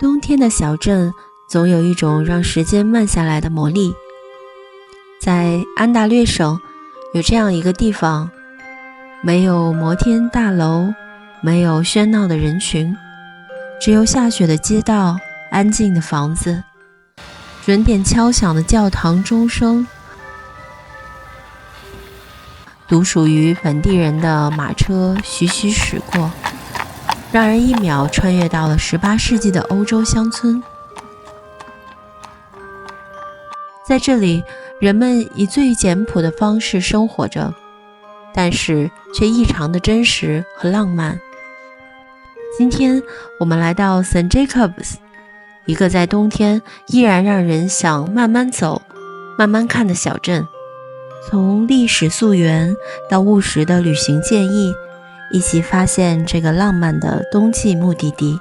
冬天的小镇总有一种让时间慢下来的魔力。在安大略省有这样一个地方，没有摩天大楼，没有喧闹的人群，只有下雪的街道，安静的房子，准点敲响的教堂钟声，独属于本地人的马车徐徐驶过，让人一秒穿越到了18世纪的欧洲乡村。在这里，人们以最简朴的方式生活着，但是却异常的真实和浪漫。今天我们来到 St. Jacobs， 一个在冬天依然让人想慢慢走、慢慢看的小镇。从历史溯源到务实的旅行建议，一起发现这个浪漫的冬季目的地。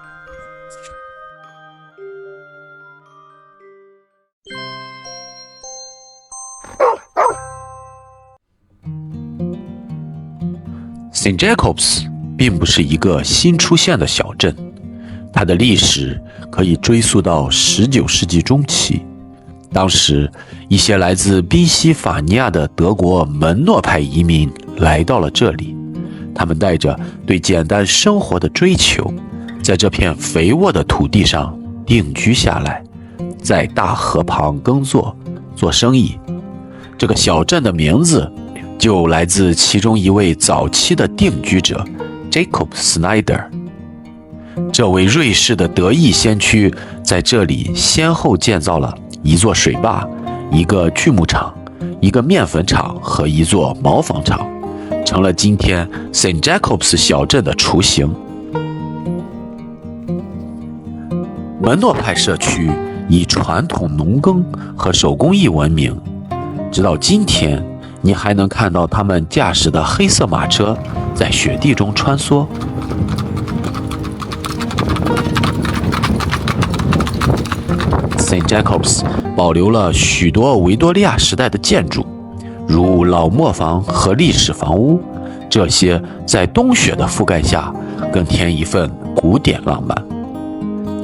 St. Jacobs 并不是一个新出现的小镇，它的历史可以追溯到19世纪中期。当时，一些来自宾夕法尼亚的德国门诺派移民来到了这里，他们带着对简单生活的追求，在这片肥沃的土地上定居下来，在大河旁耕作、做生意。这个小镇的名字就来自其中一位早期的定居者 Jacob Snyder。 这位瑞士的德裔先驱在这里先后建造了一座水坝、一个锯木厂、一个面粉厂和一座毛纺厂，成了今天 St. Jacobs 小镇的雏形。门诺派社区以传统农耕和手工艺闻名，直到今天你还能看到他们驾驶的黑色马车在雪地中穿梭。St. Jacobs 保留了许多维多利亚时代的建筑，如老磨坊和历史房屋，这些在冬雪的覆盖下更添一份古典浪漫。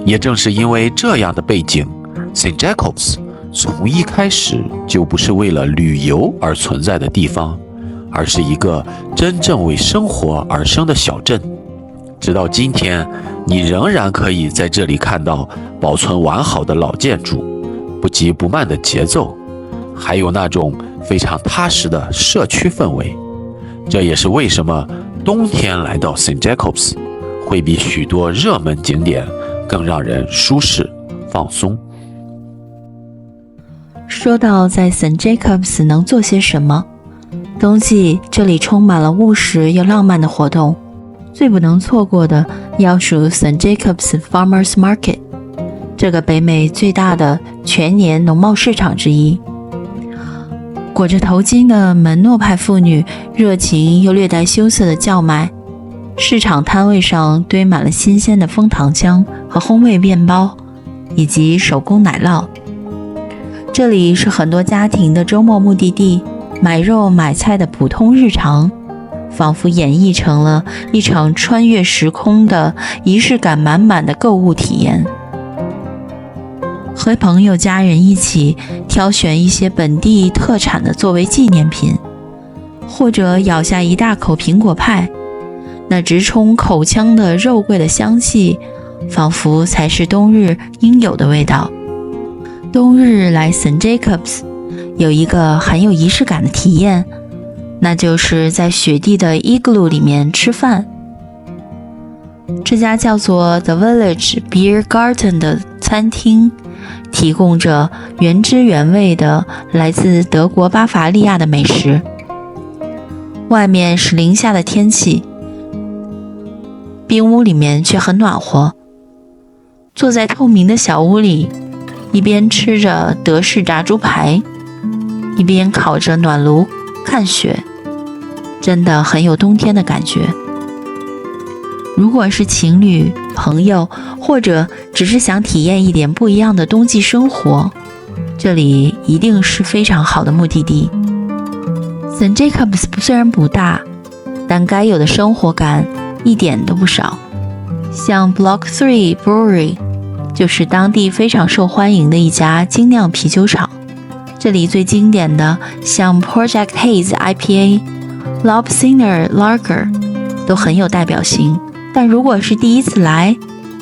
也正是因为这样的背景， St. Jacobs 从一开始就不是为了旅游而存在的地方，而是一个真正为生活而生的小镇。直到今天，你仍然可以在这里看到保存完好的老建筑，不急不慢的节奏，还有那种非常踏实的社区氛围。这也是为什么冬天来到 St. Jacobs 会比许多热门景点更让人舒适放松。说到在 St. Jacobs 能做些什么，冬季这里充满了务实又浪漫的活动，最不能错过的要数 St. Jacobs Farmers Market， 这个北美最大的全年农贸市场之一。裹着头巾的门诺派妇女热情又略带羞涩地叫卖，市场摊位上堆满了新鲜的枫糖浆和烘焙面包，以及手工奶酪。这里是很多家庭的周末目的地，买肉买菜的普通日常，仿佛演绎成了一场穿越时空的仪式感满满的购物体验。和朋友家人一起挑选一些本地特产的作为纪念品，或者咬下一大口苹果派，那直冲口腔的肉桂的香气，仿佛才是冬日应有的味道。冬日来 St. Jacobs 有一个很有仪式感的体验，那就是在雪地的 igloo 里面吃饭。这家叫做 The Village Beer Garden 的餐厅提供着原汁原味的来自德国巴伐利亚的美食。外面是零下的天气，冰屋里面却很暖和。坐在透明的小屋里，一边吃着德式炸猪排，一边烤着暖炉看雪，真的很有冬天的感觉。如果是情侣、朋友，或者只是想体验一点不一样的冬季生活，这里一定是非常好的目的地。St. Jacobs 虽然不大，但该有的生活感一点都不少。像 Block 3 Brewery 就是当地非常受欢迎的一家精酿啤酒厂。这里最经典的像 Project Haze IPA、Lobsiner Lager 都很有代表性。但如果是第一次来，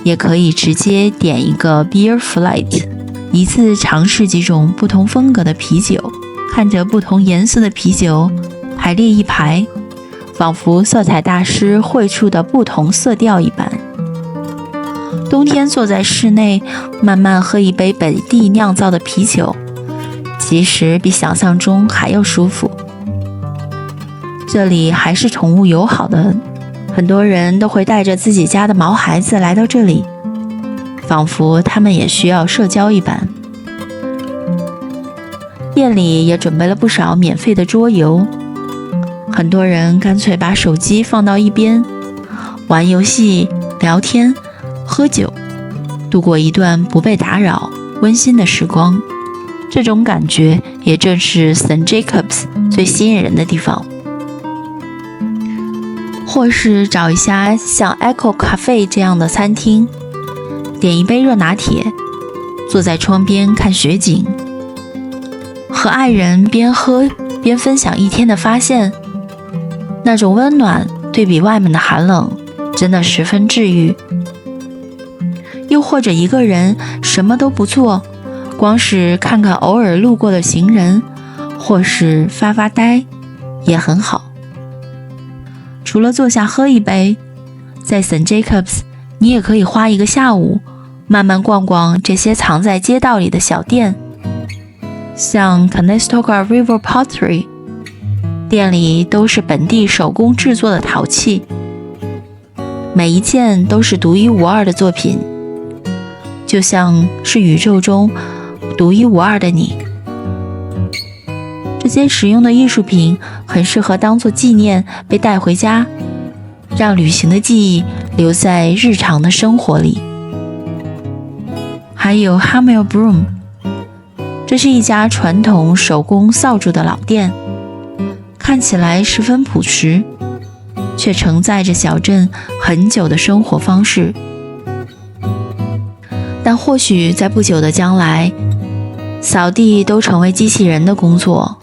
也可以直接点一个 Beer Flight， 一次尝试几种不同风格的啤酒，看着不同颜色的啤酒排列一排，仿佛色彩大师绘出的不同色调一般。冬天坐在室内，慢慢喝一杯本地酿造的啤酒，其实比想象中还要舒服。这里还是宠物友好的，很多人都会带着自己家的毛孩子来到这里，仿佛他们也需要社交一般。店里也准备了不少免费的桌游，很多人干脆把手机放到一边，玩游戏、聊天、喝酒，度过一段不被打扰、温馨的时光。这种感觉也正是 St. Jacobs 最吸引人的地方。或是找一家像 Echo Cafe 这样的餐厅，点一杯热拿铁，坐在窗边看雪景，和爱人边喝边分享一天的发现，那种温暖对比外面的寒冷，真的十分治愈。又或者一个人什么都不做，光是看看偶尔路过的行人，或是发发呆，也很好。除了坐下喝一杯，在 St. Jacobs 你也可以花一个下午，慢慢逛逛这些藏在街道里的小店，像 Conestoga River Pottery， 店里都是本地手工制作的陶器，每一件都是独一无二的作品，就像是宇宙中独一无二的你。这些实用的艺术品很适合当作纪念被带回家，让旅行的记忆留在日常的生活里。还有 Hamel Broom， 这是一家传统手工扫帚的老店，看起来十分朴实，却承载着小镇很久的生活方式。但或许在不久的将来，扫地都成为机器人的工作，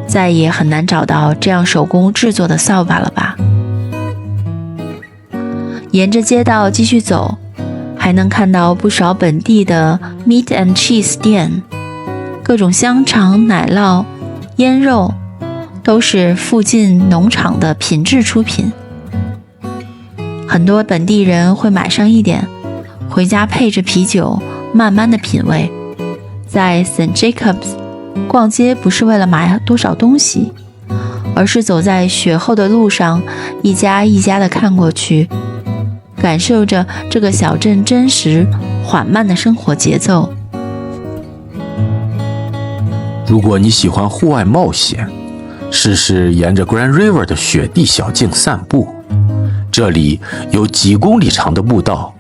再也很难找到这样手工制作的扫把了吧。沿着街道继续走，还能看到不少本地的 meat and cheese 店，各种香肠、奶酪、腌肉都是附近农场的品质出品。很多本地人会买上一点，回家配着啤酒，慢慢的品味。在 St. Jacobs 逛街不是为了买多少东西，而是走在雪后的路上，一家一家的看过去，感受着这个小镇真实缓慢的生活节奏。如果你喜欢户外冒险，试试沿着 Grand River 的雪地小径散步。这里有几公里长的步道，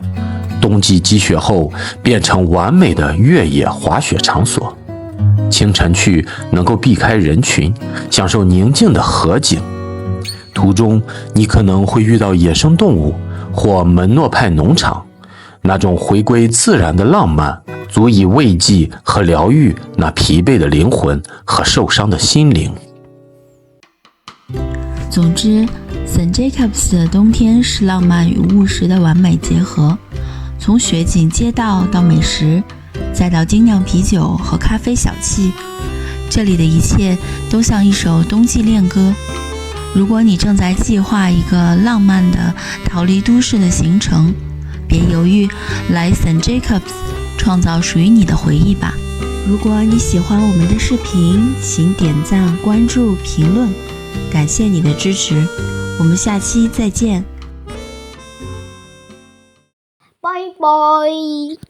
冬季积雪后变成完美的越野滑雪场所。清晨去能够避开人群，享受宁静的河景。途中你可能会遇到野生动物或门诺派农场，那种回归自然的浪漫，足以慰藉和疗愈那疲惫的灵魂和受伤的心灵。总之 St. Jacobs 的冬天是浪漫与务实的完美结合，从雪景街道到美食，再到精酿啤酒和咖啡小憩，这里的一切都像一首冬季恋歌。如果你正在计划一个浪漫的逃离都市的行程，别犹豫，来 St. Jacobs 创造属于你的回忆吧。如果你喜欢我们的视频，请点赞、关注、评论，感谢你的支持，我们下期再见。拜拜。